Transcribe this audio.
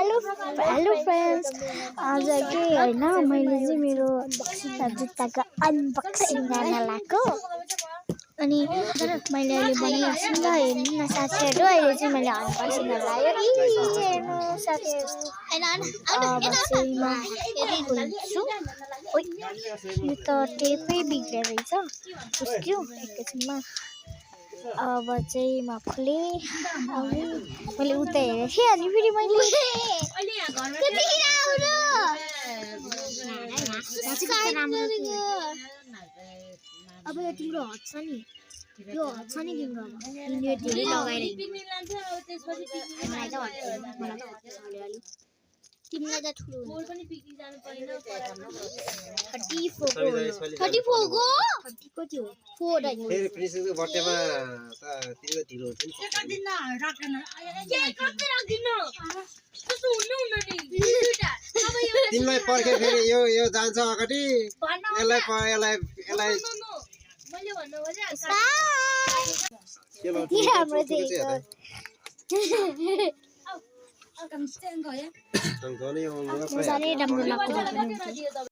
hello friends आज के हैन मैले चाहिँ मेरो जुत्ताको अनबक्सिङ गर्न लाग्यो अनि मैले अहिले बनाइरहेछु ल हेर्नु न साथीहरु अहिले चाहिँ मैले अनबक्सिङ गर्न लाग्यो हेर्नु साथीहरु यो त टेपै बिग्रेको रहेछ चुस्क्यो एकैछिनमा अब चाहिँ म खोले मैले उता हेरेको थिएँ अनि फेरि मैले अब यो तिम्रो हट छ नि यो हट छ नि तिम्रो अब यो धेरै लगाएर तिमीलाई त ठुलो हुन्छ पनि पिकनिक जानु पर्दैन 34 को 30 कति हो 4 फेरि प्रिन्सेसको बर्थडेमा त तिम्रो ढिलो हुन्छ नि एक दिन राख्दैन के कति राख्दिन त्यस्तो हुनु नि तिमीलाई पर्खे फेरि यो जान्छ अगाडि यसलाई मैले भन्नु पर्यो के राम्रो देख्छ Tanggalnya yang राम्रो लाग्छ